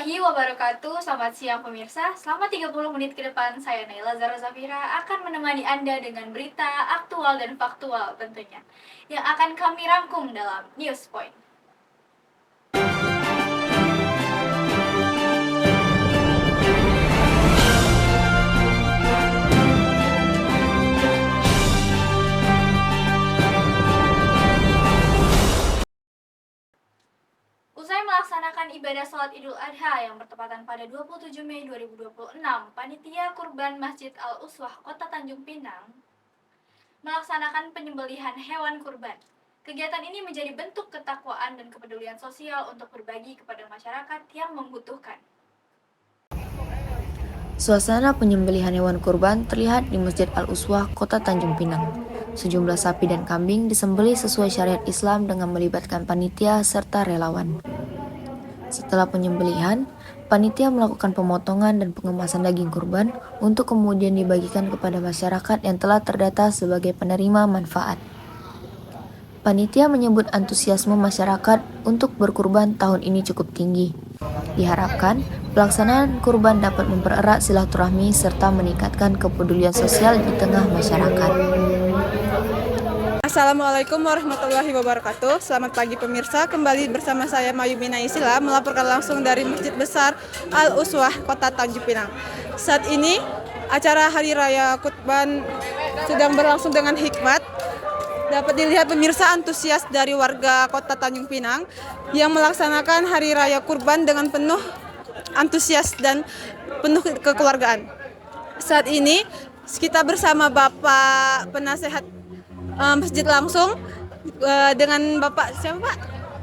warahmatullahi wabarakatuh. Selamat siang pemirsa. Selama 30 menit ke depan, saya Naila Zara Zafira akan menemani Anda dengan berita aktual dan faktual tentunya, yang akan kami rangkum dalam News Point. Usai melaksanakan ibadah sholat Idul Adha yang bertepatan pada 27 Mei 2026, Panitia Kurban Masjid Al-Uswah Kota Tanjung Pinang melaksanakan penyembelihan hewan kurban. Kegiatan ini menjadi bentuk ketakwaan dan kepedulian sosial untuk berbagi kepada masyarakat yang membutuhkan. Suasana penyembelihan hewan kurban terlihat di Masjid Al-Uswah, Kota Tanjung Pinang. Sejumlah sapi dan kambing disembelih sesuai syariat Islam dengan melibatkan panitia serta relawan. Setelah penyembelihan, panitia melakukan pemotongan dan pengemasan daging kurban untuk kemudian dibagikan kepada masyarakat yang telah terdata sebagai penerima manfaat. Panitia menyebut antusiasme masyarakat untuk berkurban tahun ini cukup tinggi. Diharapkan, pelaksanaan kurban dapat mempererat silaturahmi serta meningkatkan kepedulian sosial di tengah masyarakat. Assalamualaikum warahmatullahi wabarakatuh. Selamat pagi pemirsa, kembali bersama saya Mayumina Isila melaporkan langsung dari Masjid Besar Al-Uswah, Kota Tanjung Pinang. Saat ini, acara Hari Raya Kurban sedang berlangsung dengan hikmat. Dapat dilihat pemirsa antusias dari warga Kota Tanjung Pinang yang melaksanakan Hari Raya Kurban dengan penuh antusias dan penuh kekeluargaan. Saat ini kita bersama Bapak Penasehat Masjid langsung dengan Bapak siapa Pak?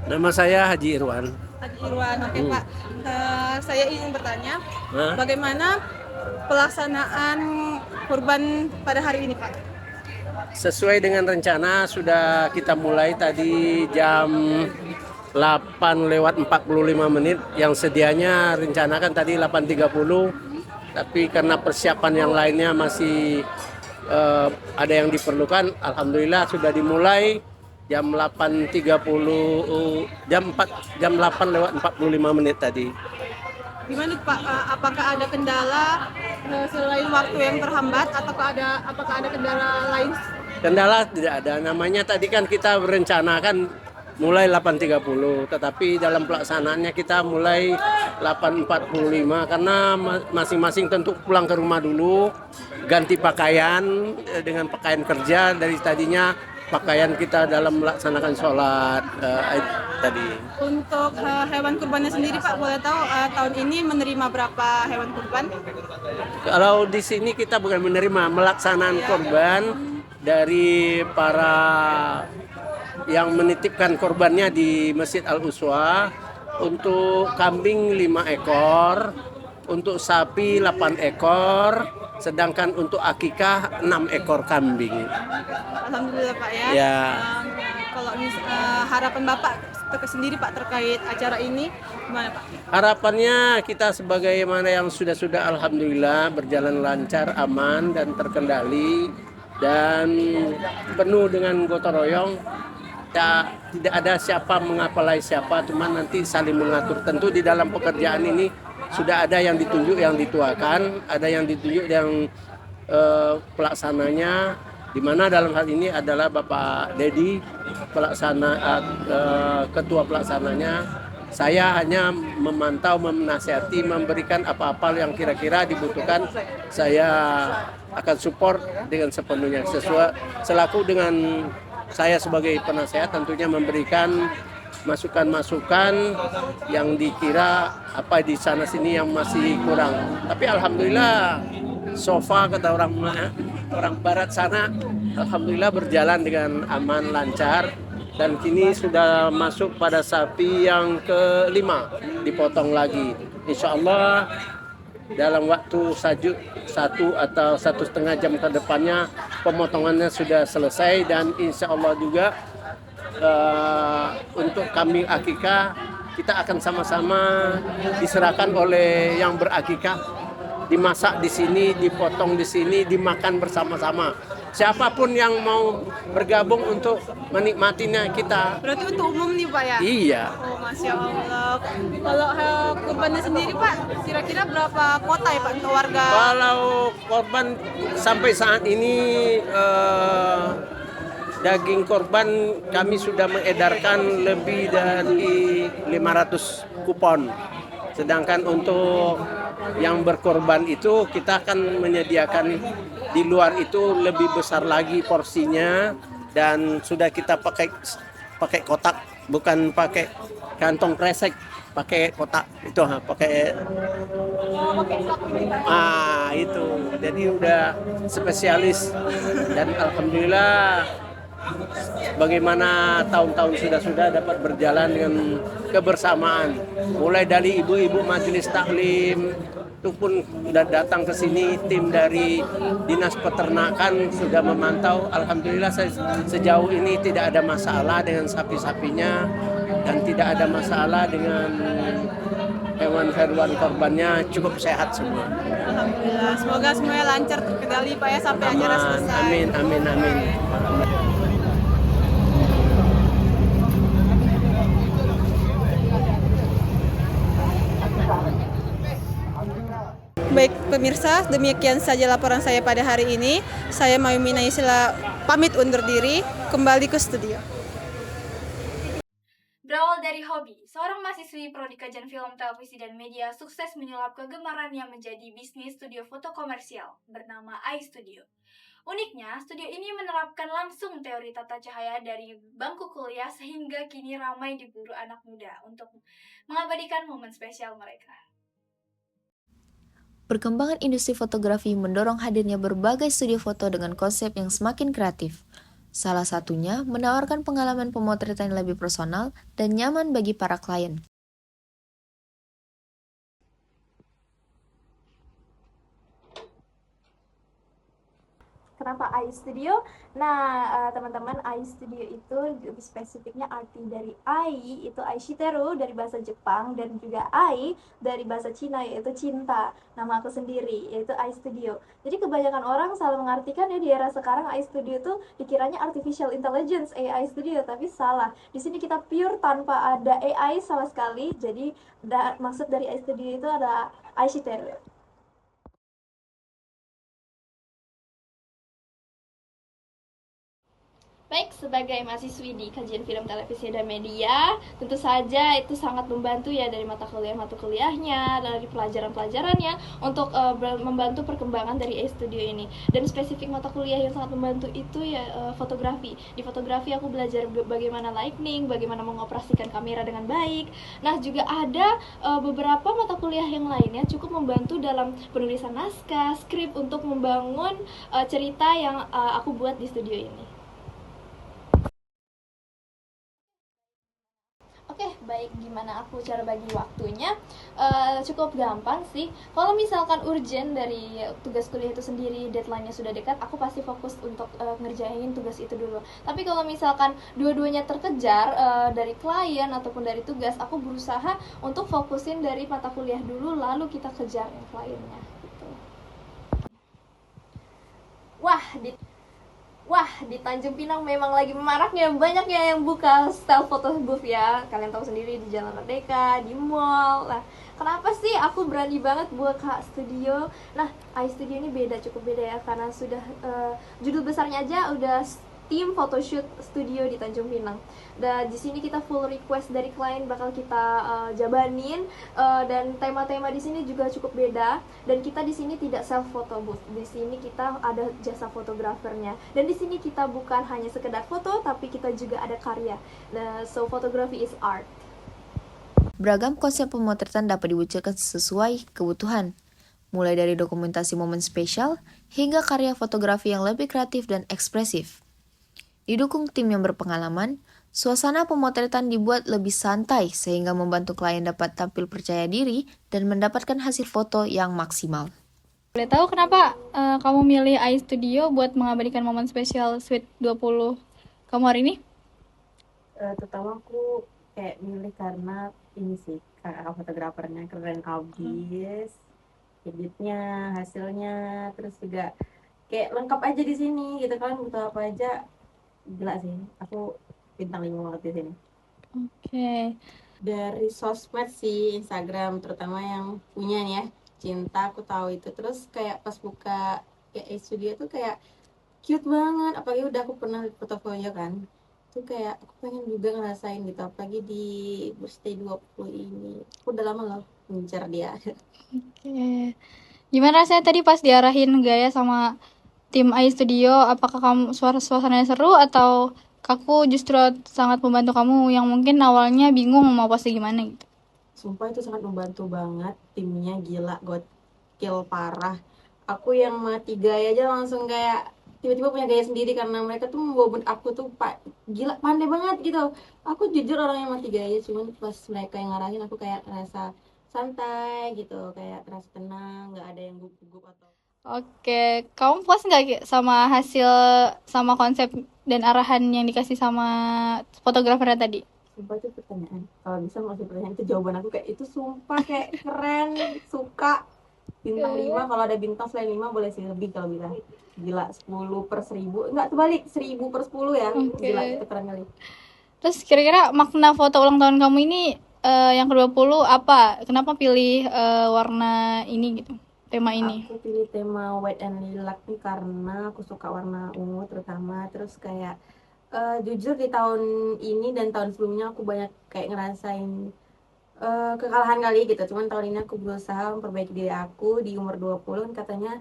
Nama saya Haji Irwan. Haji Irwan, oke Pak. Saya ingin bertanya, bagaimana pelaksanaan kurban pada hari ini Pak? Sesuai dengan rencana sudah kita mulai tadi jam 8:45 yang sedianya rencanakan tadi 8:30, tapi karena persiapan yang lainnya masih ada yang diperlukan, alhamdulillah sudah dimulai jam 8:30, jam 8:45 tadi. Gimana Pak? Apakah ada kendala selain waktu yang terhambat atau apakah ada kendala lain? Kendala tidak ada, namanya tadi kan kita berencanakan mulai 8:30, tetapi dalam pelaksanaannya kita mulai 8:45 karena masing-masing tentu pulang ke rumah dulu, ganti pakaian dengan pakaian kerja dari tadinya pakaian kita dalam melaksanakan sholat tadi. Untuk hewan kurbannya sendiri Pak, boleh tahu tahun ini menerima berapa hewan kurban? Kalau di sini kita bukan menerima, melaksanaan kurban dari para yang menitipkan korbannya di Masjid Al-Uswah. Untuk kambing 5 ekor, untuk sapi 8 ekor, sedangkan untuk akikah 6 ekor kambing. Alhamdulillah Pak ya. Ya. Kalau harapan Bapak sendiri Pak terkait acara ini gimana Pak? Harapannya kita sebagaimana yang sudah alhamdulillah berjalan lancar, aman dan terkendali dan penuh dengan gotong royong. Tidak ada siapa mengapalai siapa, cuma nanti saling mengatur. Tentu di dalam pekerjaan ini sudah ada yang ditunjuk, yang dituakan, ada yang ditunjuk yang pelaksananya, di mana dalam hal ini adalah Bapak Dedi, ketua pelaksananya. Saya hanya memantau, menasihati, memberikan apa-apa yang kira-kira dibutuhkan. Saya akan support dengan sepenuhnya selaku dengan saya sebagai penasehat tentunya memberikan masukan-masukan yang dikira apa di sana sini yang masih kurang. Tapi alhamdulillah sofa kata orang barat sana alhamdulillah berjalan dengan aman lancar dan kini sudah masuk pada sapi yang ke-5 dipotong lagi. Insya Allah dalam waktu 1 atau 1,5 jam ke depannya pemotongannya sudah selesai dan insya Allah juga untuk kambing akikah kita akan sama-sama diserahkan oleh yang berakikah dimasak di sini, dipotong di sini, dimakan bersama-sama. Siapapun yang mau bergabung untuk menikmatinya kita. Berarti untuk umum nih Pak ya? Iya. Oh, Masya Allah. Kalau kurbannya sendiri Pak, kira-kira berapa kota ya Pak untuk warga? Kalau korban sampai saat ini daging korban kami sudah mengedarkan lebih dari 500 kupon. Sedangkan untuk yang berkorban itu kita akan menyediakan di luar itu lebih besar lagi porsinya dan sudah kita pakai kotak, bukan pakai kantong kresek, pakai kotak itu pakai itu. Jadi udah spesialis dan alhamdulillah bagaimana tahun-tahun sudah dapat berjalan dengan kebersamaan. Mulai dari ibu-ibu majelis taklim itu pun sudah datang ke sini, tim dari Dinas Peternakan sudah memantau. Alhamdulillah sejauh ini tidak ada masalah dengan sapi-sapinya dan tidak ada masalah dengan hewan-hewan korbannya, cukup sehat semua. Alhamdulillah. Semoga semuanya lancar terkendali Pak ya sampai acara selesai. Amin, amin, amin. Baik pemirsa, demikian saja laporan saya pada hari ini. Saya Mayumi Naisila pamit undur diri, kembali ke studio. Berawal dari hobi, seorang mahasiswi Prodi Kajian Film, Televisi, dan Media sukses menyulap kegemaran yang menjadi bisnis studio foto komersial bernama iStudio. Uniknya, studio ini menerapkan langsung teori tata cahaya dari bangku kuliah sehingga kini ramai diburu anak muda untuk mengabadikan momen spesial mereka. Perkembangan industri fotografi mendorong hadirnya berbagai studio foto dengan konsep yang semakin kreatif. Salah satunya menawarkan pengalaman pemotretan yang lebih personal dan nyaman bagi para klien. Kenapa iStudio? Nah, teman-teman, iStudio itu lebih spesifiknya arti dari ai itu Aishiteru dari bahasa Jepang dan juga ai dari bahasa Cina yaitu cinta. Nama aku sendiri yaitu iStudio. Jadi kebanyakan orang salah mengartikan ya di era sekarang iStudio itu dikiranya artificial intelligence AI studio, tapi salah. Di sini kita pure tanpa ada AI sama sekali. Jadi maksud dari iStudio itu ada Aishiteru. Baik, sebagai mahasiswi di Kajian Film, Televisi, dan Media, tentu saja itu sangat membantu ya dari mata kuliahnya, dari pelajaran-pelajarannya untuk membantu perkembangan dari iStudio ini. Dan spesifik mata kuliah yang sangat membantu itu ya fotografi. Di fotografi aku belajar bagaimana lighting, bagaimana mengoperasikan kamera dengan baik. Nah, juga ada beberapa mata kuliah yang lainnya cukup membantu dalam penulisan naskah, skrip untuk membangun cerita yang aku buat di studio ini. Oke, baik, gimana aku cara bagi waktunya? Cukup gampang sih. Kalau misalkan urgent dari tugas kuliah itu sendiri, deadline-nya sudah dekat, aku pasti fokus untuk ngerjain tugas itu dulu. Tapi kalau misalkan dua-duanya terkejar dari klien ataupun dari tugas, aku berusaha untuk fokusin dari mata kuliah dulu, lalu kita kejar yang kliennya. Gitu. Wah, di Tanjung Pinang memang lagi maraknya, banyaknya yang buka style photo booth ya. Kalian tahu sendiri di Jalan Merdeka, di mall. Nah, kenapa sih aku berani banget buka studio? Nah, iStudio ini cukup beda ya, karena sudah judul besarnya aja udah tim photoshoot studio di Tanjung Pinang. Dan di sini kita full request dari klien bakal kita jabanin dan tema-tema di sini juga cukup beda. Dan kita di sini tidak self photo booth. Di sini kita ada jasa fotografernya. Dan di sini kita bukan hanya sekedar foto, tapi kita juga ada karya. So photography is art. Beragam konsep pemotretan dapat diwujudkan sesuai kebutuhan, mulai dari dokumentasi momen spesial hingga karya fotografi yang lebih kreatif dan ekspresif. Didukung tim yang berpengalaman, suasana pemotretan dibuat lebih santai sehingga membantu klien dapat tampil percaya diri dan mendapatkan hasil foto yang maksimal. Boleh tahu kenapa kamu milih iStudio buat mengabadikan momen spesial Sweet 20 kamu hari ini? Terutama aku kayak milih karena ini sih kakak fotografernya keren abis. editnya, hasilnya, terus juga kayak lengkap aja di sini gitu kan, butuh apa aja. Gila sih, aku bintang 5 banget di sini. Oke. Dari sosmed sih, Instagram terutama yang punya nih ya, Cinta, aku tahu itu. Terus kayak pas buka kayak studio tuh kayak cute banget, apalagi udah aku pernah lihat portofolio kan, tuh kayak aku pengen juga ngerasain gitu, apalagi di birthday 20 ini aku udah lama loh ngincar dia. Oke. Gimana rasanya tadi pas diarahin gaya sama tim AI Studio? Apakah kamu suasananya seru atau kaku justru sangat membantu kamu yang mungkin awalnya bingung mau pose gimana gitu? Sumpah itu sangat membantu banget, timnya gila, gokil parah. Aku yang mati gaya aja langsung kayak tiba-tiba punya gaya sendiri karena mereka tuh membawa mood aku tuh gila pandai banget gitu. Aku jujur orang yang mati gaya, cuman pas mereka yang ngarahin aku kayak rasa santai gitu, kayak rasa tenang, nggak ada yang gugup atau. Oke, kamu puas nggak Ki, sama hasil sama konsep dan arahan yang dikasih sama fotografernya tadi? Sumpah itu pertanyaan, kalau bisa ngasih pertanyaan itu jawaban aku kayak itu, sumpah kayak keren, suka. Bintang 5, kalau ada bintang selain 5 boleh sih lebih kalau bisa. Gila, 10 per 1000, enggak terbalik, 1000 per 10 ya. Oke. Gila, itu keren kali. Terus kira-kira makna foto ulang tahun kamu ini yang ke-20 apa? Kenapa pilih warna ini gitu? Tema ini? Aku pilih tema white and lilac nih karena aku suka warna ungu terutama. Terus kayak jujur di tahun ini dan tahun sebelumnya aku banyak kayak ngerasain kekalahan kali gitu. Cuman tahun ini aku berusaha memperbaiki diri aku di umur 20 kan, katanya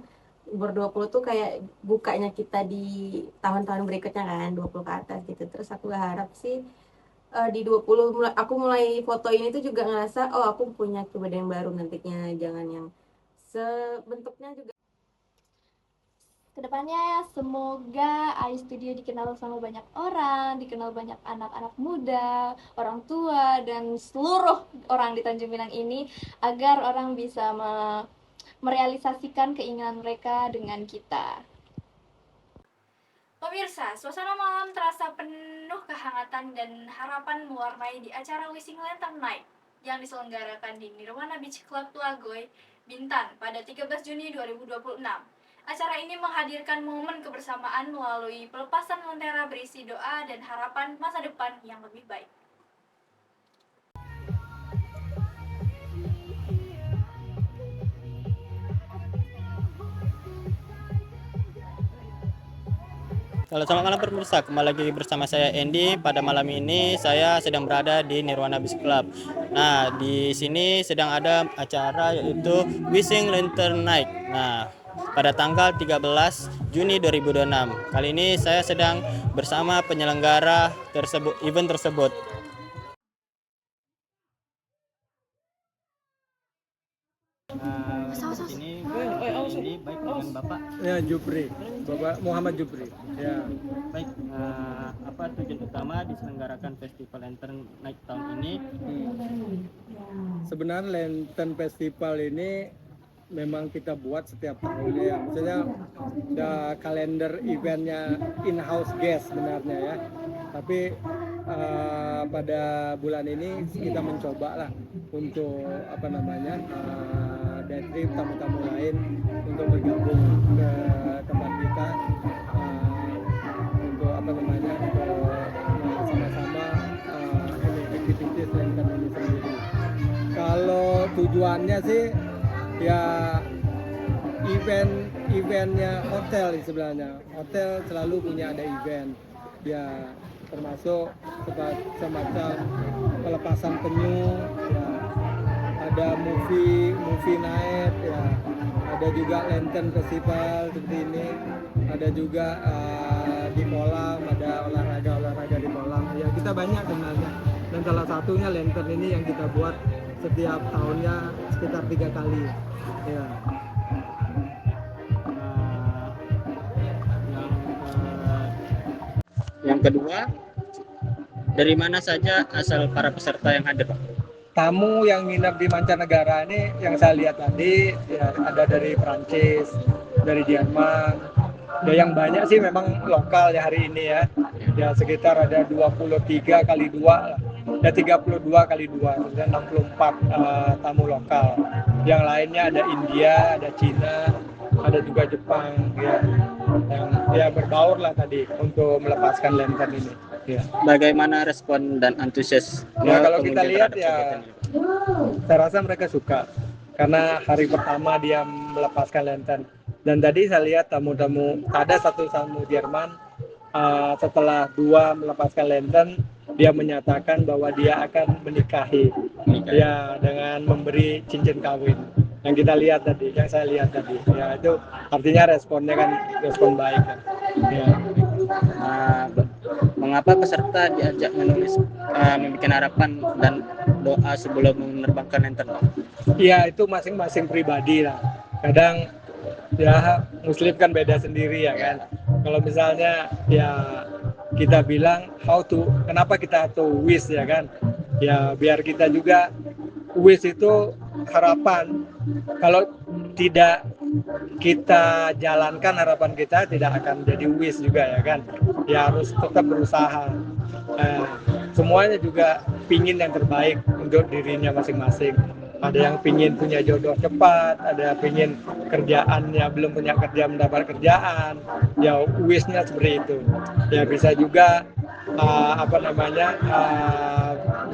umur 20 tuh kayak bukanya kita di tahun-tahun berikutnya kan, 20 ke atas gitu. Terus aku harap sih di 20 aku mulai foto ini tuh juga ngerasa oh aku punya kepribadian baru nantinya, jangan yang sebentuknya juga. Kedepannya semoga AI Studio dikenal sama banyak orang, dikenal banyak anak-anak muda, orang tua, dan seluruh orang di Tanjung Pinang ini, agar orang bisa merealisasikan keinginan mereka dengan kita. Pemirsa, suasana malam terasa penuh kehangatan dan harapan mewarnai di acara Wishing Lantern Night yang diselenggarakan di Nirwana Beach Club Telagoy, Bintan pada 13 Juni 2026. Acara ini menghadirkan momen kebersamaan melalui pelepasan lentera berisi doa dan harapan masa depan yang lebih baik. Halo, selamat malam pemirsa. Kembali lagi bersama saya Andy. Pada malam ini saya sedang berada di Nirwana Beach Club. Nah, di sini sedang ada acara yaitu Wishing Lantern Night. Nah, pada tanggal 13 Juni 2026. Kali ini saya sedang bersama penyelenggara event tersebut. Ini baik dengan Bapak. Ya, Jupri, Bapak Muhammad Jupri. Ya. Baik, apa tujuan utama diselenggarakan Festival Lantern Night tahun ini? Sebenarnya Lantern Festival ini memang kita buat setiap tahun ya. Maksudnya ada kalender eventnya in-house guest sebenarnya ya. Tapi pada bulan ini kita mencoba lah untuk day trip tamu-tamu lain untuk bergabung ke tempat kita untuk sama-sama aktivitas Lantern ini sendiri. Kalau tujuannya sih ya eventnya hotel sebenarnya. Hotel selalu punya ada event ya, termasuk semacam pelepasan penyu ya, ada movie night ya, ada juga lantern festival seperti ini, ada juga di kolam, ada olahraga di kolam ya, kita banyak sebenarnya. Dan salah satunya lantern ini yang kita buat setiap tahunnya sekitar 3 kali ya. Yang kedua, dari mana saja asal para peserta yang hadir, Pak? Tamu yang nginep di mancanegara ini yang saya lihat tadi ya, ada dari Prancis, dari Jerman. Ya, yang banyak sih memang lokal ya hari ini ya. Ya sekitar ada 23 kali 2 lah. ada 32 kali 2, ada 64 tamu lokal. Yang lainnya ada India, ada Cina, ada juga Jepang ya. Yang ya berbaur lah tadi untuk melepaskan lantern ini. Ya. Bagaimana respon dan antusias Ya kalau kita pengunjung lihat terhadap ya, kegiatan ini? saya rasa mereka suka karena hari pertama dia melepaskan lantern. Dan tadi saya lihat tamu-tamu, ada satu tamu Jerman setelah 2 melepaskan lantern, dia menyatakan bahwa dia akan menikahi ya dengan memberi cincin kawin. Yang kita lihat tadi, yang saya lihat tadi, ya itu artinya responnya kan respon baik kan. Ya. Mengapa peserta diajak menulis membuat harapan dan doa sebelum menerbangkan lantern? Ya itu masing-masing pribadi lah. Kadang ya Muslim kan beda sendiri ya kan. Kalau misalnya ya kita bilang kenapa kita wish ya kan? Ya biar kita juga wish itu harapan. Kalau tidak kita jalankan harapan kita tidak akan jadi wish juga ya kan. Ya harus tetap berusaha. Semuanya juga pingin yang terbaik untuk dirinya masing-masing. Ada yang pingin punya jodoh cepat, ada yang pingin kerjaannya belum punya kerja mendapat kerjaan, ya wishnya seperti itu. Ya bisa juga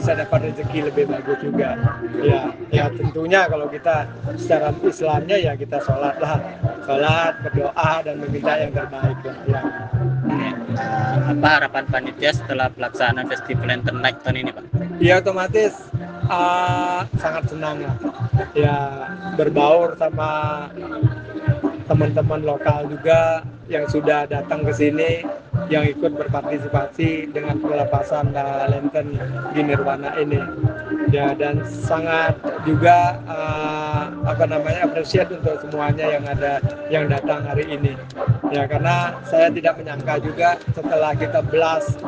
bisa dapat rezeki lebih bagus juga. Ya tentunya kalau kita secara Islamnya ya kita sholat, berdoa dan meminta yang terbaik lah. Ya. Apa harapan panitia setelah pelaksanaan festival lantern night tahun ini, Pak? Ya otomatis sangat senang lah. Ya berbaur sama teman-teman lokal juga yang sudah datang ke sini, yang ikut berpartisipasi dengan pelepasan lantern di Nirwana ini. Ya dan sangat juga appreciate untuk semuanya yang datang hari ini. Ya karena saya tidak menyangka juga setelah kita blast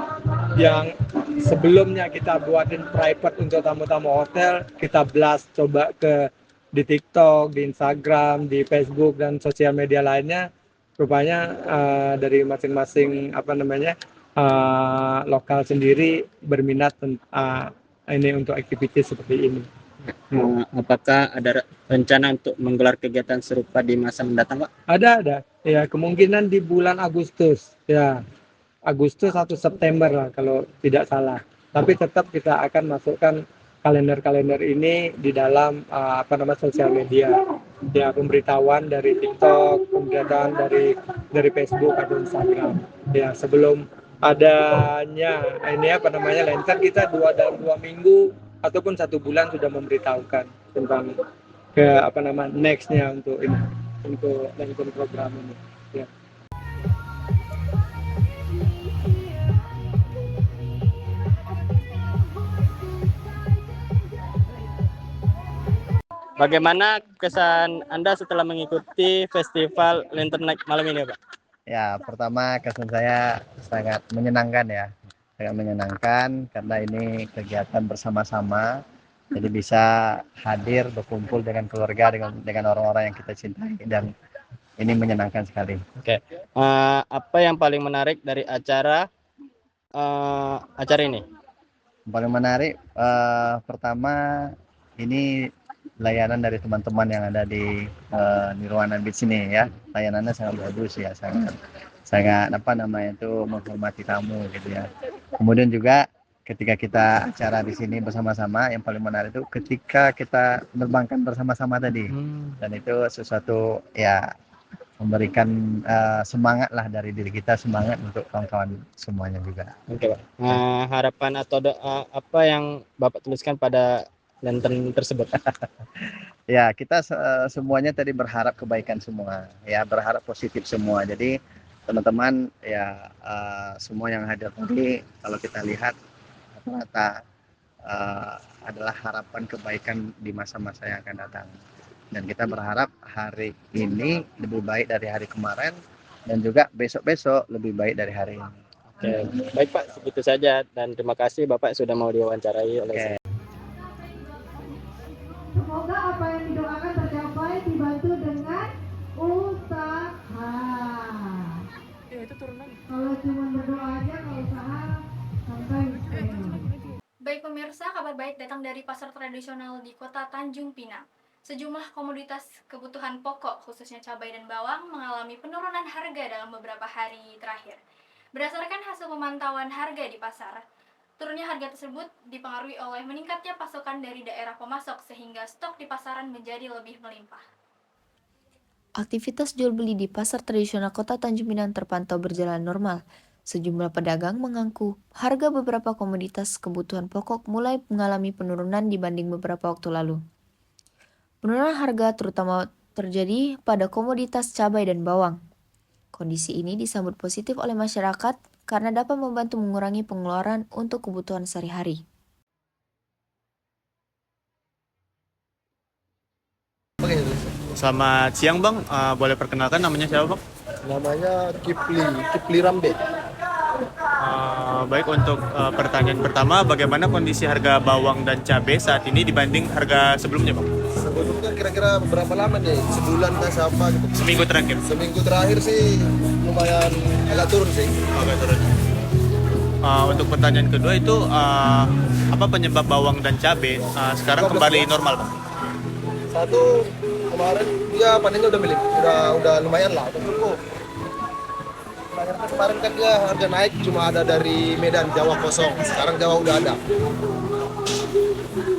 yang sebelumnya kita buatin private untuk tamu-tamu hotel, kita blast coba di TikTok, di Instagram, di Facebook dan sosial media lainnya. Rupanya dari masing-masing lokal sendiri berminat ini untuk aktivitas seperti ini. Apakah ada rencana untuk menggelar kegiatan serupa di masa mendatang, Pak? Ada. Ya kemungkinan di bulan Agustus. Ya Agustus atau September lah kalau tidak salah. Tapi tetap kita akan masukkan kalender ini di dalam sosial media. Ya pemberitahuan dari TikTok, pemberitahuan dari Facebook atau Instagram. Ya sebelum adanya lantern kita dalam 2 minggu ataupun 1 bulan sudah memberitahukan tentang nextnya untuk lantern program ini. Ya. Bagaimana kesan Anda setelah mengikuti festival lantern night malam ini, Pak? Ya, pertama kesan saya sangat menyenangkan ya. Sangat menyenangkan karena ini kegiatan bersama-sama. Jadi bisa hadir berkumpul dengan keluarga, dengan orang-orang yang kita cintai, dan ini menyenangkan sekali. Oke. Apa yang paling menarik dari acara ini? Yang paling menarik pertama ini layanan dari teman-teman yang ada di Nirwana Beach ini ya. Layanannya sangat bagus ya, sangat menghormati tamu gitu ya. Kemudian juga ketika kita acara di sini bersama-sama, yang paling menarik itu ketika kita menerbangkan bersama-sama tadi. Dan itu sesuatu ya memberikan semangat lah dari diri kita, semangat untuk kawan-kawan semuanya juga. Oke, Pak. Harapan atau doa apa yang Bapak tuliskan pada lantern tersebut? Ya, kita semuanya tadi berharap kebaikan semua, ya berharap positif semua. Jadi teman-teman ya semua yang hadir tadi, kalau kita lihat rata-rata adalah harapan kebaikan di masa-masa yang akan datang. Dan kita berharap hari ini lebih baik dari hari kemarin, dan juga besok-besok lebih baik dari hari ini. Oke, baik Pak, segitu saja, dan terima kasih Bapak sudah mau diwawancarai oleh saya. Semoga apa yang didoakan tercapai, dibantu dengan usaha. Ya itu turun lagi. Kalau cuma berdoa aja, kalau usaha sampai Baik pemirsa kabar baik datang dari pasar tradisional di kota Tanjung Pinang. Sejumlah komoditas kebutuhan pokok, khususnya cabai dan bawang, mengalami penurunan harga dalam beberapa hari terakhir. Berdasarkan hasil pemantauan harga di pasar, turunnya harga tersebut dipengaruhi oleh meningkatnya pasokan dari daerah pemasok sehingga stok di pasaran menjadi lebih melimpah. Aktivitas jual beli di pasar tradisional kota Tanjung Pinang terpantau berjalan normal. Sejumlah pedagang mengaku harga beberapa komoditas kebutuhan pokok mulai mengalami penurunan dibanding beberapa waktu lalu. Penurunan harga terutama terjadi pada komoditas cabai dan bawang. Kondisi ini disambut positif oleh masyarakat karena dapat membantu mengurangi pengeluaran untuk kebutuhan sehari-hari. Selamat siang Bang, boleh perkenalkan namanya siapa Bang? Namanya Kipli Rambe. Baik, untuk pertanyaan pertama, bagaimana kondisi harga bawang dan cabai saat ini dibanding harga sebelumnya Bang? Sebelumnya kira-kira berapa lama nih? Sebulan kah siapa gitu? Seminggu terakhir? Seminggu terakhir sih lumayan agak turun sih. Agak turun. Untuk pertanyaan kedua itu, apa penyebab bawang dan cabai sekarang kembali normal Bang? Satu, kemarin dia panennya udah milik, udah lumayan lah, udah cukup. Kemarin kan dia harga naik cuma ada dari Medan, Jawa kosong. Sekarang Jawa udah ada.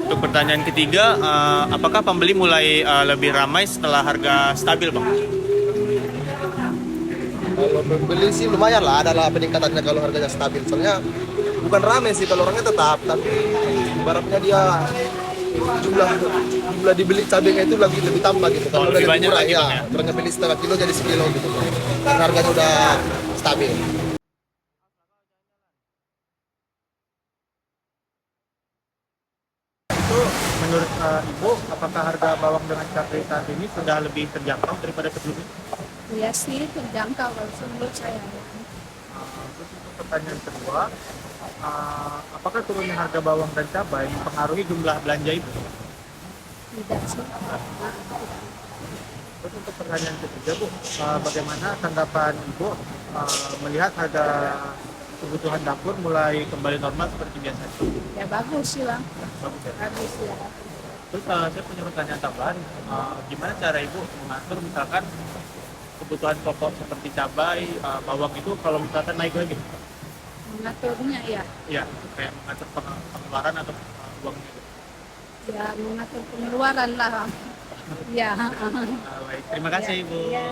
Untuk pertanyaan ketiga, apakah pembeli mulai lebih ramai setelah harga stabil Bang? Kalau pembeli sih lumayan lah, adalah peningkatannya kalau harganya stabil. Soalnya bukan ramai sih, kalau orangnya tetap, tapi ibaratnya dia jumlah dibeli cabenya itu lebih tambah gitu. Kalau udah lebih murah ya, orangnya beli setengah kilo jadi sekilo gitu. Karena harganya udah stabil. Itu menurut Ibu, apakah harga bawang dengan cabai saat ini sudah lebih terjangkau daripada sebelumnya? Iya sih, terjangkau kalau menurut saya. Terus untuk pertanyaan kedua, apakah turunnya harga bawang dan cabai mempengaruhi jumlah belanja Ibu? Tidak sih. Terus untuk pertanyaan ketiga Bu, bagaimana tanggapan Ibu melihat harga kebutuhan dapur mulai kembali normal seperti biasa? Ya bagus sih Bang. Bagus ya? Bagus ya. Terus saya punya pertanyaan tambahan, gimana cara Ibu mengatur misalkan kebutuhan pokok seperti cabai, bawang itu kalau misalkan naik lagi? Mengaturnya ya. Iya, kayak mengatur pengeluaran atau uangnya gitu. Ya mengatur pengeluaran lah Bang. Ya. Baik, terima kasih Ibu. Ya.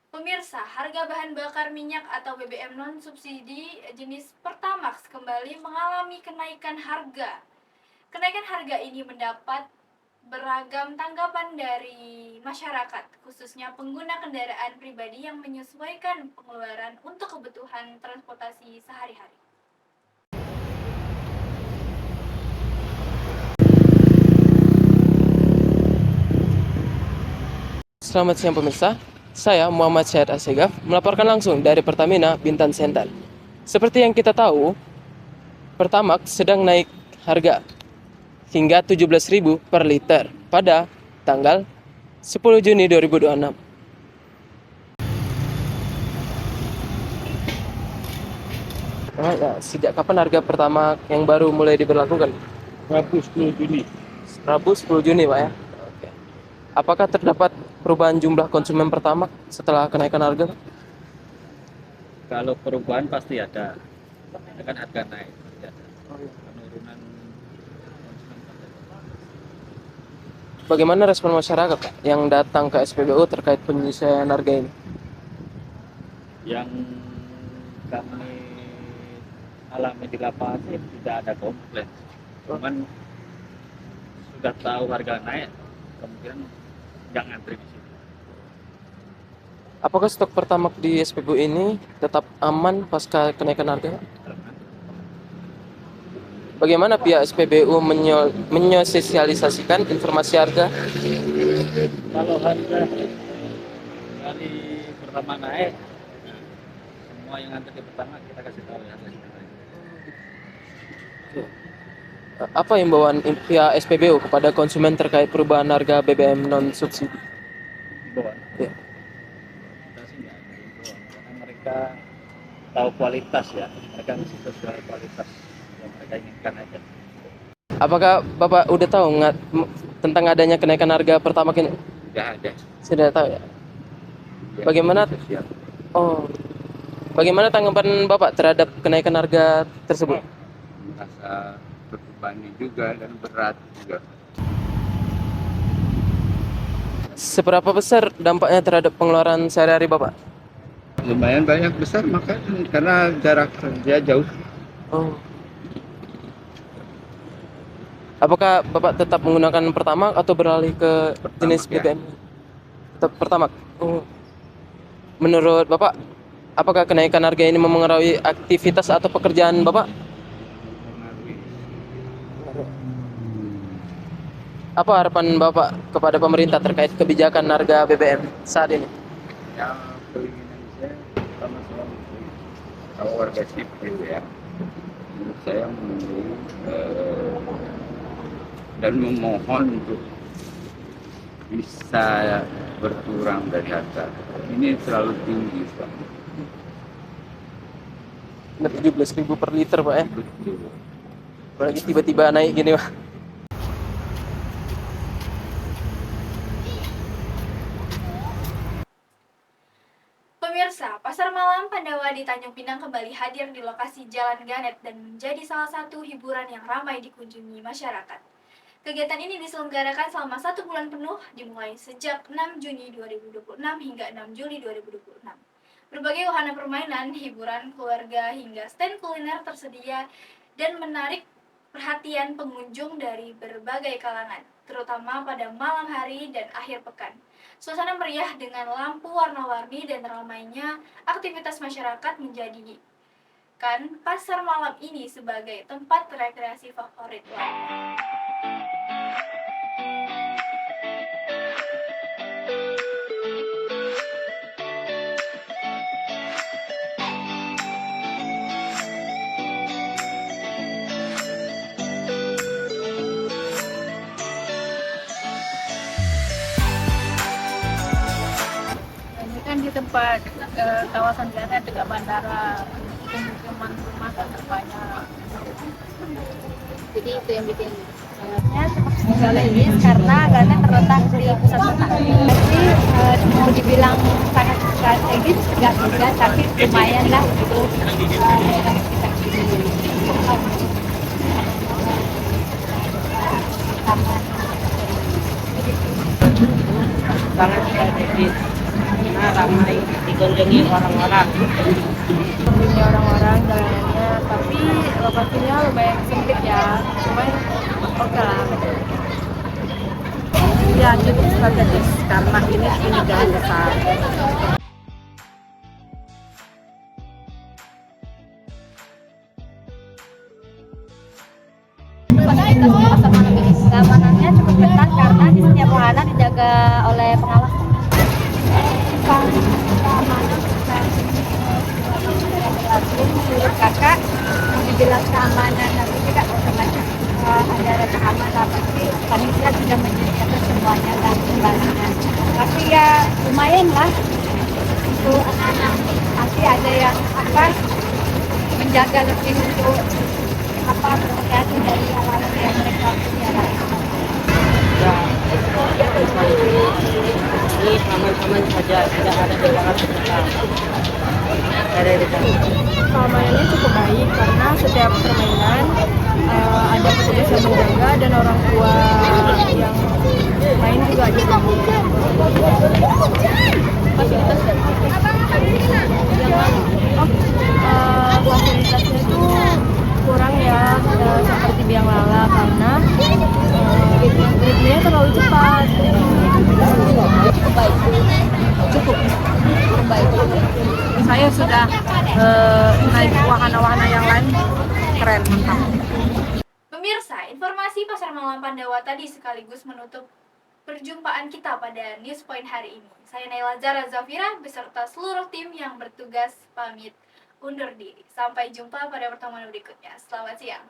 Pemirsa, harga bahan bakar minyak atau BBM non-subsidi jenis Pertamax kembali mengalami kenaikan harga. Kenaikan harga ini mendapat beragam tanggapan dari masyarakat, khususnya pengguna kendaraan pribadi yang menyesuaikan pengeluaran untuk kebutuhan transportasi sehari-hari. Selamat siang pemirsa, saya Muhammad Syed Asegaf melaporkan langsung dari Pertamina Bintan Sental. Seperti yang kita tahu, Pertamax sedang naik harga hingga 17.000 per liter pada tanggal 10 Juni 2026. Sejak kapan harga Pertamax yang baru mulai diberlakukan? Rabu 10 Juni. Rabu 10 Juni Pak ya? Oke. Apakah terdapat perubahan jumlah konsumen Pertamax setelah kenaikan harga? Kalau perubahan pasti ada. Kan harga naik. Penurunan. Bagaimana respon masyarakat Pak, yang datang ke SPBU terkait penyesuaian harga ini? Yang kami alami di lapangan sih tidak ada komplain. Cuman sudah tahu harga naik, kemungkinan jangan ngantri di sini. Apakah stok Pertamax di SPBU ini tetap aman pasca kenaikan harga? Bagaimana pihak SPBU menyosialisasikan informasi harga? Kalau harga dari pertama naik, semua yang ngantri di pertama kita kasih tahu ya. Apa himbauan pihak SPBU kepada konsumen terkait perubahan harga BBM non subsidi? tahu kualitas ya, mereka mesti sesuai kualitas yang mereka inginkan aja. Apakah Bapak udah tahu tentang adanya kenaikan harga Pertamax ini? Sudah ada. Sudah tahu ya. Ya, Bagaimana? siap. Oh, bagaimana tanggapan Bapak terhadap kenaikan harga tersebut? Merasa terbebani juga dan berat juga. Seberapa besar dampaknya terhadap pengeluaran sehari-hari Bapak? Lumayan banyak besar makanya karena jarak kerja jauh. Oh. Apakah Bapak tetap menggunakan Pertamax atau beralih ke jenis BBM? Tetap Pertamax. Oh. Menurut Bapak, apakah kenaikan harga ini memengaruhi aktivitas atau pekerjaan Bapak? Apa harapan Bapak kepada pemerintah terkait kebijakan harga BBM saat ini? Ya, keinginan saya sama-sama kalau warga sipil ya, menurut saya menunggu dan memohon untuk bisa berkurang dari harga. Ini terlalu tinggi, Pak. 17.000 per liter, Pak ya? Betul. Apalagi tiba-tiba naik gini, Pak. Pemirsa, Pasar Malam Pandawa di Tanjung Pinang kembali hadir di lokasi Jalan Ganet dan menjadi salah satu hiburan yang ramai dikunjungi masyarakat. Kegiatan ini diselenggarakan selama 1 bulan penuh, dimulai sejak 6 Juni 2026 hingga 6 Juli 2026. Berbagai wahana permainan, hiburan keluarga, hingga stand kuliner tersedia dan menarik perhatian pengunjung dari berbagai kalangan, terutama pada malam hari dan akhir pekan. Suasana meriah dengan lampu warna-warni dan ramainya aktivitas masyarakat menjadikan pasar malam ini sebagai tempat rekreasi favorit warga. Ini kan di tempat kawasan Ganet dekat bandara, pemukiman rumah kan terbanyak. Jadi itu yang bikin strategis karena Ganet terletak di pusat kota. Jadi mau dibilang sangat strategis nggak juga, tapi lumayan lah itu daerah sekitar sini. Sangat strategis karena ramai dikunjungi orang-orang. Ini orang-orang jalanannya, tapi lokasinya lumayan sempit ya, cuman oke lah. Ya cukup strategis karena ini jalan besar. Fasilitas di pasar malam ini keamanannya cukup ketat karena di setiap wahana dijaga oleh pengawas. Keamanan menurut kakak dibilang keamanan tapi tidak macam ada keamanan pasti panitia sudah menyediakan semuanya dan pembangunan. Tapi ya lumayan lah untuk anak-anak, pasti ada yang menjaga lebih untuk berhati-hati dari hal-hal yang mereka pelihara. Ini aman-aman saja, tidak ada tindakan kekerasan. Keamanannya cukup baik karena setiap permainan ada petugas yang menjaga dan orang tua yang main juga jaga. Fasilitas fasilitasnya itu kurang ya, seperti biang lala karena ritmenya terlalu cepat. Cukup baik. Saya sudah naik wahana-wahana yang lain, keren, mantap. Pemirsa, informasi Pasar Malam Pandawa tadi sekaligus menutup perjumpaan kita pada News Point hari ini. Saya Naila Zara Zafira beserta seluruh tim yang bertugas pamit undur diri. Sampai jumpa pada pertemuan berikutnya. Selamat siang.